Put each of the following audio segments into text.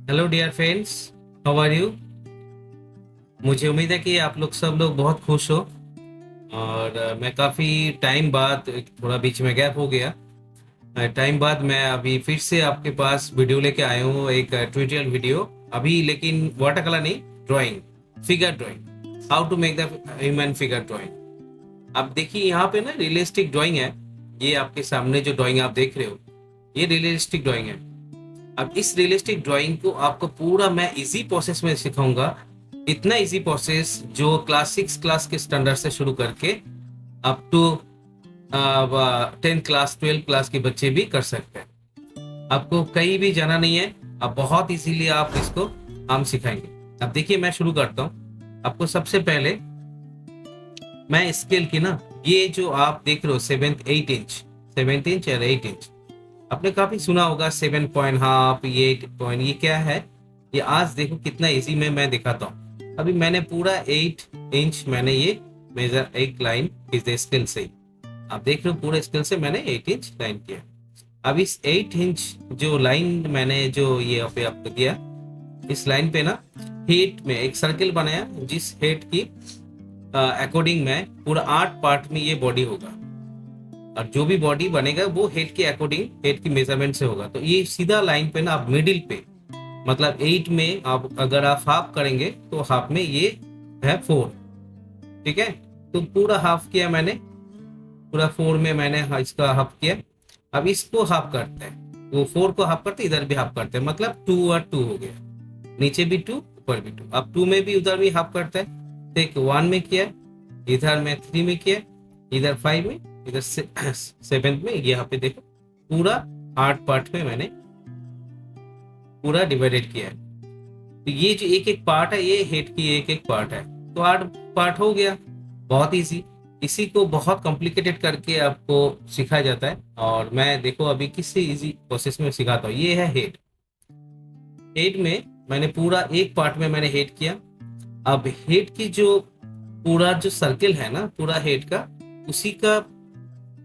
Hello dear friends, how are you. मुझे उम्मीद है कि आप लोग सब लोग बहुत खुश हो। और मैं काफ़ी टाइम बाद थोड़ा बीच में गैप हो गया। टाइम बाद मैं अभी फिर से आपके पास वीडियो लेके आया हूँ, एक ट्यूटोरियल वीडियो। अभी लेकिन वाटर कलर नहीं, drawing, figure drawing, how to make the human figure drawing. आप देखिए यहाँ पे ना रियलिस्टिक ड्राइंग है। ये आपके सामने जो ड्राइंग आप देख रहे हो, ये रियलिस्टिक ड्राइंग है। अब इस रियलिस्टिक ड्राइंग को आपको पूरा मैं इजी प्रोसेस में सिखाऊंगा। इतना इजी प्रोसेस जो क्लास 6 क्लास के स्टैंडर्ड से शुरू करके अप टू 10 क्लास 12 क्लास के बच्चे भी कर सकते हैं। आपको कहीं भी जाना नहीं है। अब बहुत इजीली आप इसको हम सिखाएंगे। अब देखिए मैं शुरू करता हूँ। आपको सबसे पहले मैं स्केल की ना, ये जो आप देख रहे हो 7-8 इंच, 7 इंच और 8 इंच, आपने काफी सुना होगा 7.5, ये 8 पॉइंट, ये क्या है। ये आज देखो कितना इजी में मैं दिखाता हूँ। अभी मैंने पूरा 8 इंच मैंने ये मेजर एक लाइन इस स्केल से ही, आप देख रहे हो पूरे स्केल से मैंने 8 इंच लाइन किया। अब इस 8 इंच जो लाइन मैंने जो ये पे आपको दिया, इस लाइन पे ना हेड में एक सर्किल बनाया, जिस हेड की अकॉर्डिंग में पूरा 8 पार्ट में ये बॉडी होगा। और जो भी बॉडी बनेगा वो हेड के अकॉर्डिंग, हेड की मेजरमेंट से होगा। तो ये सीधा लाइन पे ना आप मिडिल पे, मतलब 8 में आप अगर आप हाफ करेंगे तो हाफ में ये है 4। ठीक है, तो पूरा हाफ किया मैंने, पूरा 4 में मैंने इसका हाफ किया। अब इसको हाफ करते हैं, वो 4 को हाफ करते इधर भी हाफ करते हैं, मतलब 2 और 2 हो गया। नीचे भी 2, ऊपर भी 2। अब 2 में भी उधर भी हाफ करता है, तो एक 1 में किया, इधर में 3 में किया, इधर 5 में, इधर 7 में। यहाँ पे देखो पूरा 8 पार्ट में मैंने पूरा डिवाइडेड किया है। तो ये जो एक एक पार्ट है, ये हेड की एक एक पार्ट है, तो 8 पार्ट हो गया। बहुत इजी। इसी को बहुत कॉम्प्लिकेटेड करके आपको सिखाया जाता है, और मैं देखो अभी किसी इजी प्रोसेस में सिखाता हूँ। ये है हेड। हेड में मैंने पूरा एक पार्ट में मैंने हेड किया। अब हेड की जो पूरा जो सर्किल है ना, पूरा हेड का, उसी का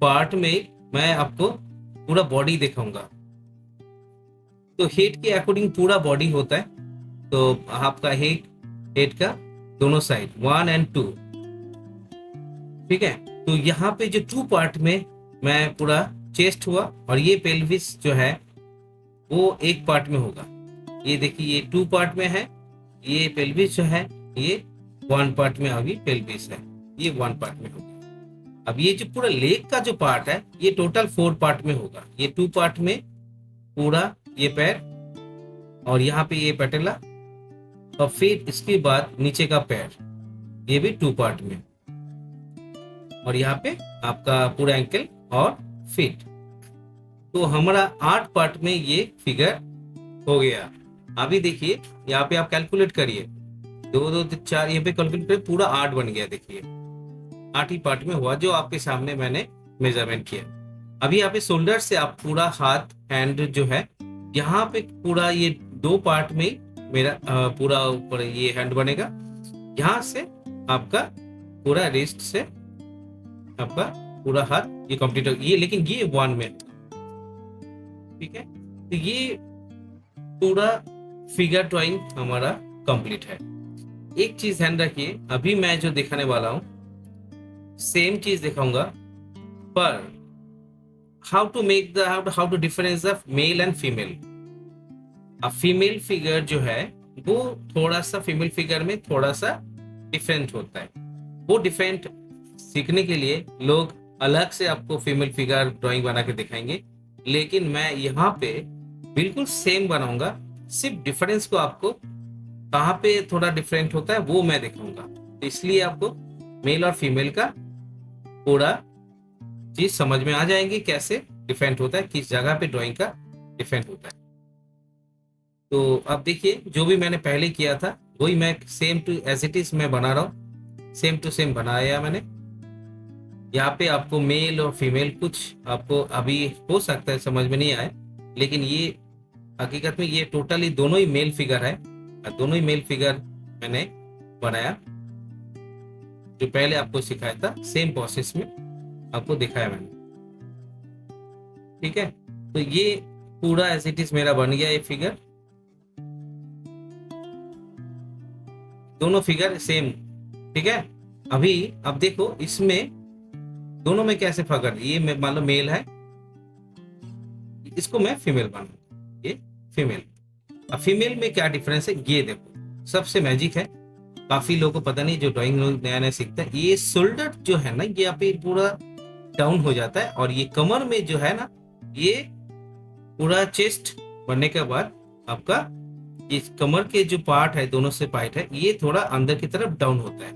पार्ट में मैं आपको पूरा बॉडी दिखाऊंगा। तो हेड के अकॉर्डिंग पूरा बॉडी होता है। तो आपका हेड, हेड का दोनों साइड 1 और 2। ठीक है, तो यहाँ पे जो 2 पार्ट में मैं पूरा चेस्ट हुआ, और ये पेल्विस जो है वो एक पार्ट में होगा। ये देखिए ये 2 पार्ट में है, ये पेल्विस जो है ये 1 पार्ट में, अभी पेल्विस है ये 1 पार्ट में होगा। अब ये जो पूरा लेग का जो पार्ट है, ये टोटल 4 पार्ट में होगा। ये 2 पार्ट में पूरा ये पैर, और यहाँ पे ये पटेला, और फिर इसके बाद नीचे का पैर, ये भी 2 पार्ट में, और यहाँ पे आपका पूरा एंकल और फीट। तो हमारा 8 पार्ट में ये फिगर हो गया। अभी देखिए यहाँ पे आप कैलकुलेट करिए, 2 2 4, यहाँ पे कैलकुलेट करिए, पूरा 8 बन गया। देखिए 8 ही पार्ट में हुआ जो आपके सामने मैंने मेजरमेंट किया। अभी यहाँ पे शोल्डर से आप पूरा हाथ, हैंड जो है, यहाँ पे पूरा ये 2 पार्ट में मेरा पूरा ऊपर ये हैंड बनेगा। यहाँ से आपका पूरा रिस्ट से आपका पूरा हाथ ये कंप्लीट हो ये, लेकिन ये 1 में। ठीक है, तो ये पूरा फिगर ड्राइंग हमारा कंप्लीट है। एक चीज ध्यान रखिए, अभी मैं जो दिखाने वाला हूँ सेम चीज दिखाऊंगा, पर how to make the how to difference the male and female. अब फीमेल फिगर जो है वो थोड़ा सा, फीमेल फिगर में थोड़ा सा डिफरेंट होता है। वो डिफरेंट सीखने के लिए लोग अलग से आपको फीमेल फिगर ड्राइंग बना के दिखाएंगे, लेकिन मैं यहाँ पे बिल्कुल सेम बनाऊंगा। सिर्फ डिफरेंस को आपको कहाँ पे थोड़ा डिफरेंट होता है वो मैं दिखाऊंगा। तो इसलिए आपको मेल और फीमेल का पूरा चीज समझ में आ जाएंगी, कैसे डिफरेंट होता है, किस जगह पे ड्राइंग का डिफरेंट होता है। तो अब देखिए जो भी मैंने पहले किया था वही मैं same to as it is मैं बना रहा हूँ। सेम टू सेम बनाया मैंने। यहाँ पे आपको मेल और फीमेल कुछ आपको अभी हो सकता है समझ में नहीं आए, लेकिन ये हकीकत में ये टोटली दोनों ही मेल फिगर है, और दोनों ही मेल फिगर मैंने बनाया। जो पहले आपको सिखाया था सेम प्रोसेस में आपको दिखाया मैंने। ठीक है, तो ये पूरा एज इट इज मेरा बन गया ये फिगर। दोनों फिगर सेम, ठीक है। अभी अब देखो इसमें दोनों में कैसे फर्क है। ये मान लो मेल है, इसको मैं फीमेल बनाऊंगा, ये फीमेल। अब फीमेल में क्या डिफरेंस है ये देखो, सबसे मैजिक है। काफी लोगों को पता नहीं, जो ड्राइंग लोग नया नया सीखता है, ये शोल्डर जो है ना, ये यहाँ पे पूरा डाउन हो जाता है, और ये कमर में जो है ना, ये पूरा चेस्ट बनने के बाद आपका ये कमर के जो पार्ट है, दोनों से पार्ट है, ये थोड़ा अंदर की तरफ डाउन होता है,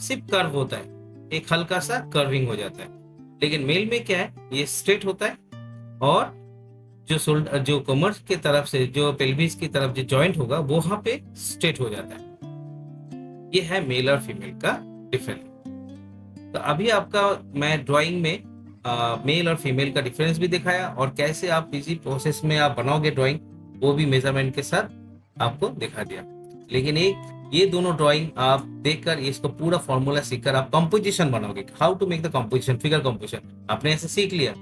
सिर्फ कर्व होता है, एक हल्का सा कर्विंग हो जाता है। लेकिन मेल में क्या है, ये स्ट्रेट होता है, और जो शोल्डर, जो कमर के तरफ से जो पेल्विस की तरफ जो जॉइंट होगा वो वहां पे स्ट्रेट हो जाता है। ये है मेल और फीमेल का डिफरेंस। तो अभी आपका मैं ड्राइंग में मेल और फीमेल का डिफरेंस भी दिखाया, और कैसे आप इसी प्रोसेस में आप बनाओगे ड्राइंग, वो भी मेजरमेंट के साथ आपको दिखा दिया। लेकिन एक ये दोनों ड्राइंग आप देखकर इसको पूरा फॉर्मूला सीखकर आप कंपोजिशन बनाओगे, how to make the composition, figure composition आपने ऐसे सीख लिया,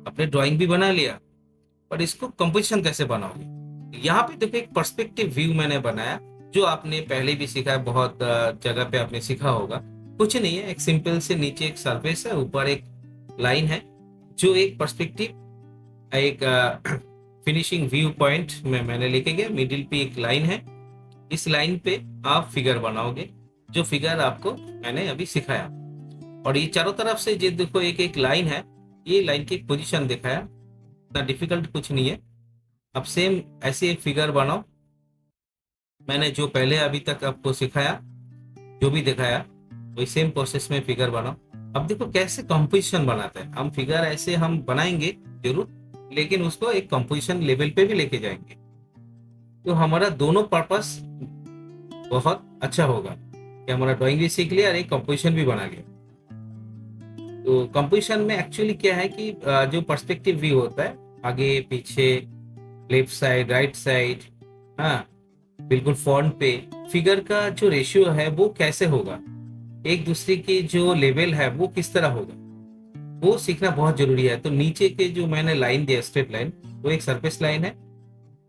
अपने ड्राइंग भी बना लिया, पर इसको कंपोजिशन कैसे बनाओगे। यहाँ पे देखो एक पर्सपेक्टिव व्यू मैंने बनाया, जो आपने पहले भी सीखा है, बहुत जगह पे आपने सीखा होगा। कुछ नहीं है, एक सिंपल से नीचे एक सरफेस है, ऊपर एक लाइन है, जो एक पर्सपेक्टिव, एक फिनिशिंग व्यू पॉइंट में मैंने लेके गया, मिडिल पे एक लाइन है, इस लाइन पे आप फिगर बनाओगे, जो फिगर आपको मैंने अभी सिखाया। और ये चारों तरफ से जो देखो एक एक लाइन है, ये लाइन की पोजीशन दिखाया, इतना डिफिकल्ट कुछ नहीं है। अब सेम ऐसे एक फिगर बनाओ, मैंने जो पहले अभी तक आपको सिखाया, जो भी दिखाया, वही सेम प्रोसेस में फिगर बनाओ। अब देखो कैसे कंपोजिशन बनाते हैं हम, फिगर ऐसे हम बनाएंगे जरूर, लेकिन उसको एक कंपोजिशन लेवल पे भी लेके जाएंगे, तो हमारा दोनों पर्पस बहुत अच्छा होगा कि हमारा ड्राइंग भी सीख लिया और एक कंपोजिशन भी बना लिया। तो कंपोजिशन में एक्चुअली क्या है कि जो पर्सपेक्टिव व्यू होता है, आगे पीछे, लेफ्ट साइड, राइट साइड, हाँ, बिल्कुल फ्रंट पे फिगर का जो रेशियो है वो कैसे होगा, एक दूसरे की जो लेवल है वो किस तरह होगा, वो सीखना बहुत जरूरी है। तो नीचे के जो मैंने लाइन दिया, स्ट्रेट लाइन, वो एक सरफेस लाइन है,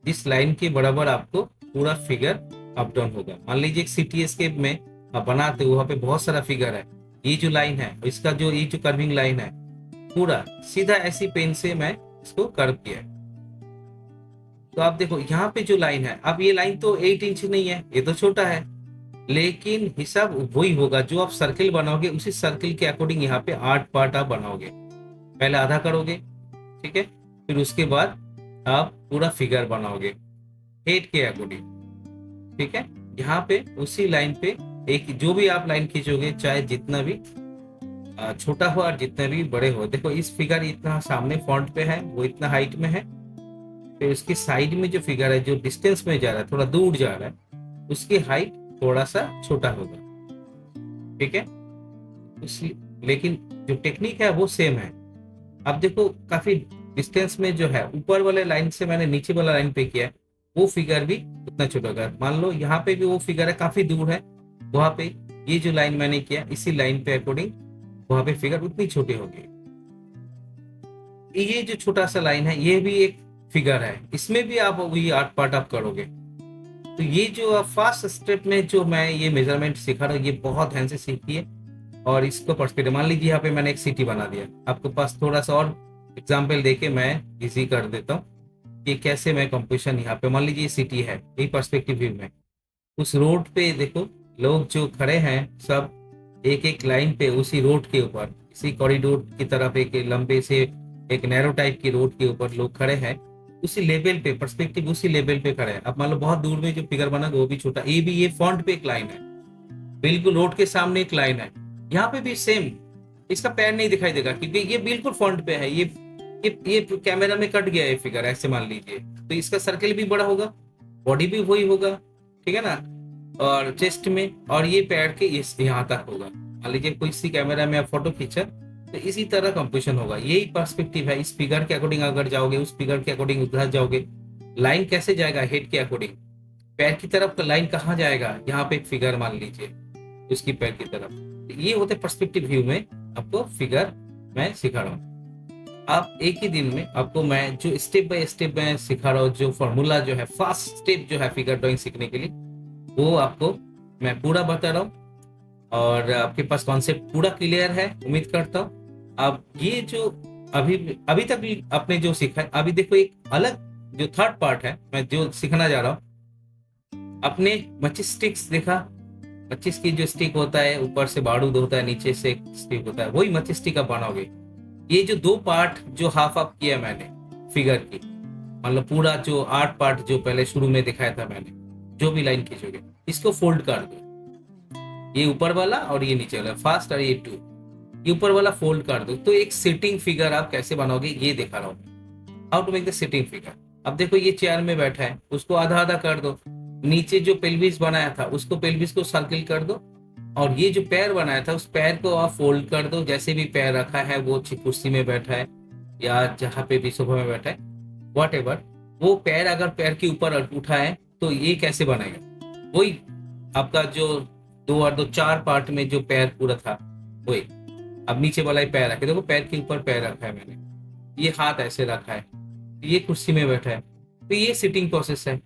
जिस लाइन के बराबर आपको पूरा फिगर अप डाउन होगा। मान लीजिए एक सीटीएस के में आप बनाते हो, वहां पे बहुत सारा फिगर है, ये जो लाइन है, इसका जो ये जो कर्विंग लाइन है, पूरा सीधा ऐसी पेन से मैं इसको कर्व किया है। तो आप देखो यहाँ पे जो लाइन है, अब ये लाइन तो 8 इंच नहीं है, ये तो छोटा है, लेकिन हिसाब वही होगा, जो आप सर्किल बनाओगे उसी सर्किल के अकॉर्डिंग यहाँ पे 8 पार्ट आप बनाओगे। पहले आधा करोगे, ठीक है, फिर उसके बाद आप पूरा फिगर बनाओगे हेड के अकॉर्डिंग, ठीक है। यहाँ पे उसी लाइन पे एक जो भी आप लाइन खींचोगे, चाहे जितना भी छोटा हो और जितने भी बड़े हो, देखो इस फिगर इतना सामने फ्रंट पे है, वो इतना हाइट में है, फिर उसकी साइड में जो फिगर है, जो डिस्टेंस में जा रहा है, थोड़ा दूर जा रहा है, उसकी हाइट थोड़ा सा छोटा होगा, ठीक है। लेकिन जो टेक्निक है वो सेम है। अब देखो काफी डिस्टेंस में जो है, ऊपर वाले लाइन से मैंने नीचे वाला लाइन पे किया है, वो फिगर भी उतना छोटा होगा। मान लो यहाँ पे भी वो फिगर है, काफी दूर है, वहां पे ये जो लाइन मैंने किया, इसी लाइन पे अकॉर्डिंग वहां पे फिगर उतनी छोटी होगी। ये जो छोटा सा लाइन है, ये भी एक फिगर है, इसमें भी आप वही 8 पार्ट आप करोगे। तो ये जो फर्स्ट स्टेप में जो मैं ये मेजरमेंट सिखा रहा हूँ, ये बहुत ध्यान से सीखिए, और इसको पर्सपेक्टिव, मान लीजिए यहाँ पे मैंने एक सिटी बना दिया, आपके पास थोड़ा सा और एग्जाम्पल देके मैं इजी कर देता हूँ कि कैसे मैं कंपोजिशन, यहाँ पे मान लीजिए सिटी है, यही पर्सपेक्टिव व्यू में, उस रोड पे देखो लोग जो खड़े हैं सब एक एक लाइन पे, उसी रोड के ऊपर, इसी कॉरिडोर की तरफ एक लंबे से एक नैरो टाइप की रोड के ऊपर लोग खड़े हैं, उसी लेवल पे पर्सपेक्टिव उसी लेवल पे खड़े हैं। अब मान लो बहुत दूर में जो फिगर बना वो भी छोटा, ये भी ये फ्रंट पे एक लाइन है, बिल्कुल रोड के सामने एक लाइन है, यहाँ पे भी सेम, इसका पैर नहीं दिखाई देगा क्योंकि ये बिल्कुल फ्रंट पे है, ये कैमरा में कट गया है फिगर, ऐसे मान लीजिए, तो इसका सर्किल भी बड़ा होगा, बॉडी भी वही होगा, ठीक है ना, और चेस्ट में, और ये पैर के इस यहाँ तक होगा। मान लीजिए कोई सी कैमरा में आप फोटो खींचा, तो इसी तरह कंपोजिशन होगा, यही पर्सपेक्टिव है। इस फिगर के अकॉर्डिंग अगर जाओगे, उस फिगर के अकॉर्डिंग उधर जाओगे, लाइन कैसे जाएगा हेड के अकॉर्डिंग, पैर की तरफ का लाइन कहाँ जाएगा, यहाँ पे एक फिगर मान लीजिए उसकी पैर की तरफ, ये होते पर्सपेक्टिव व्यू में आपको फिगर मैं सिखा रहा हूँ। आप एक ही दिन में आपको मैं जो स्टेप बाय स्टेप मैं सिखा रहा हूँ, जो फॉर्मूला जो है, फर्स्ट स्टेप जो है फिगर ड्राइंग सीखने के लिए, वो आपको मैं पूरा बता रहा हूँ और आपके पास कॉन्सेप्ट पूरा क्लियर है उम्मीद करता हूँ। अब ये जो अभी अभी तक भी आपने जो सीखा है, अभी देखो एक अलग जो थर्ड पार्ट है मैं जो सीखना जा रहा हूँ। आपने मचिस स्टिक्स देखा, मचिस की जो स्टिक होता है ऊपर से बारूद होता है नीचे से एक स्टिक होता है, वही मचिस स्टिक आप बनाओगे। ये जो दो पार्ट जो हाफ ऑफ किया मैंने फिगर की, मतलब पूरा जो 8 पार्ट जो पहले शुरू में दिखाया था मैंने, जो भी लाइन खींचोगे इसको फोल्ड कर दो, ये ऊपर वाला और ये नीचे वाला फास्ट और ये टू, ये ऊपर वाला फोल्ड कर दो। तो एक सिटिंग फिगर आप कैसे बनाओगे ये दिखा रहा हूँ, how to make the sitting figure. अब देखो ये चेयर में बैठा है, उसको आधा आधा कर दो, नीचे जो पेल्विस बनाया था उसको पेल्विस को सर्किल कर दो, और ये जो पैर बनाया था उस पैर को आप फोल्ड कर दो, जैसे भी पैर रखा है वो कुर्सी में बैठा है या जहाँ पे भी सोफा में बैठा है वॉट एवर, वो पैर अगर पैर के ऊपर उठा है तो ये कैसे बनेगा, वही आपका जो दो और दो 4 पार्ट में जो पैर पूरा था वही। अब नीचे वाला ही पैर रखे, देखो पैर के ऊपर पैर रखा है मैंने, ये हाथ ऐसे रखा है, ये कुर्सी में बैठा है, तो ये सिटिंग प्रोसेस है।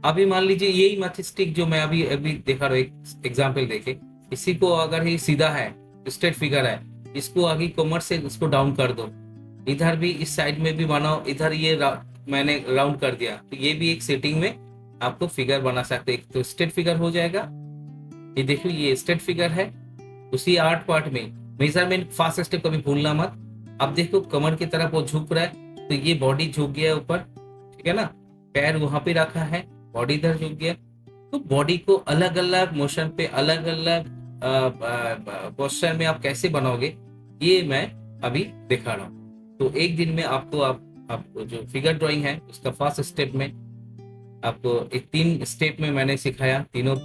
अभी मान लीजिए यही मैथस्टिक जो मैं अभी अभी देखा रहा हूँ एक एग्जाम्पल देके, इसी को अगर ये सीधा है स्ट्रेट फिगर है, इसको आगे कमर से इसको डाउन कर दो, इधर भी इस साइड में भी बनाओ, इधर ये मैंने राउंड कर दिया, तो ये भी एक सेटिंग में आपको फिगर बना सकते हैं। तो स्ट्रेट फिगर हो जाएगा, ये देखो ये स्ट्रेट फिगर है। उसी 8 पार्ट में मेजरमेंट फास्ट स्टेप कभी भूलना मत। अब देखो कमर की तरफ वो झुक रहा है तो ये बॉडी झुक गया ऊपर, ठीक है ना, पैर वहां पे रखा है, बॉडी इधर झुक गया। तो बॉडी को अलग अलग मोशन पे अलग अलग पोस्चर में आप कैसे बनाओगे ये मैं अभी दिखा रहा हूँ। तो एक दिन में आपको जो फिगर ड्राइंग है उसका फर्स्ट स्टेप में आपको एक 3 स्टेप में मैंने सिखाया, तीनों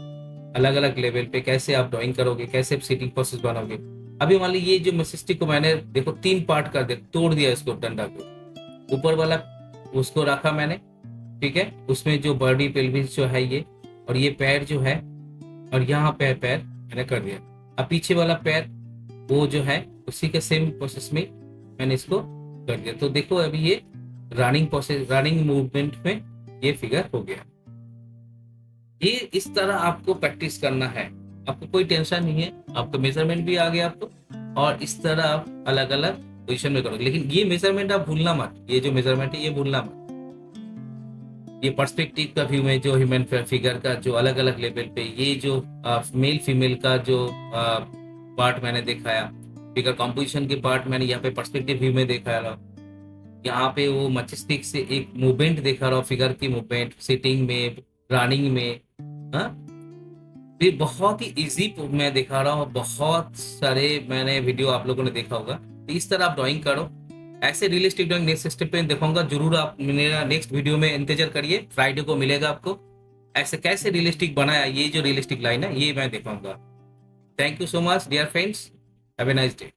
अलग अलग लेवल पे कैसे आप ड्राइंग करोगे, कैसे सीटिंग प्रोसेस बनाओगे। अभी मान ली ये जो मस्तिष्क को मैंने देखो 3 पार्ट कर दिया, तोड़ दिया इसको, डंडा को ऊपर वाला उसको रखा मैंने, ठीक है, उसमें जो बॉडी पेल्विस जो है ये, और ये पैर जो है, और यहाँ पैर मैंने कर दिया। अब पीछे वाला पैर वो जो है उसी के सेम प्रोसेस में मैंने इसको कर दिया। तो देखो अभी ये रनिंग प्रोसेस, रनिंग मूवमेंट में ये फिगर हो गया। ये इस तरह आपको प्रैक्टिस करना है, आपको कोई टेंशन नहीं है, आपका मेजरमेंट भी आ गया आपको, और इस तरह आप अलग अलग पोजीशन में करोगे। लेकिन ये मेजरमेंट आप भूलना मत, ये जो मेजरमेंट है ये भूलना मत। ये पर्सपेक्टिव का व्यू में जो ह्यूमन फिगर का जो अलग अलग लेवल पे ये जो मेल फीमेल का जो पार्ट मैंने दिखाया, फिगर कॉम्पोजिशन के पार्ट मैंने यहाँ पे पर्सपेक्टिव व्यू में देखा रहा, यहाँ पे वो मस्तिष्क से एक मूवमेंट देखा रहा, फिगर की मूवमेंट सिटिंग में, रनिंग में, हाँ। फिर बहुत ही इजी मैं दिखा रहा हूँ, बहुत सारे मैंने वीडियो आप लोगों ने देखा होगा। तो इस तरह आप ड्राइंग करो, ऐसे रियलिस्टिक ड्राइंग नेक्स्ट स्टेप पे दिखाऊंगा जरूर। आप मेरा नेक्स्ट वीडियो में इंतजार करिए, फ्राइडे को मिलेगा आपको। ऐसे कैसे रियलिस्टिक बनाया, ये जो रियलिस्टिक लाइन है ये मैं दिखाऊंगा। Thank you so much dear friends, have a nice day.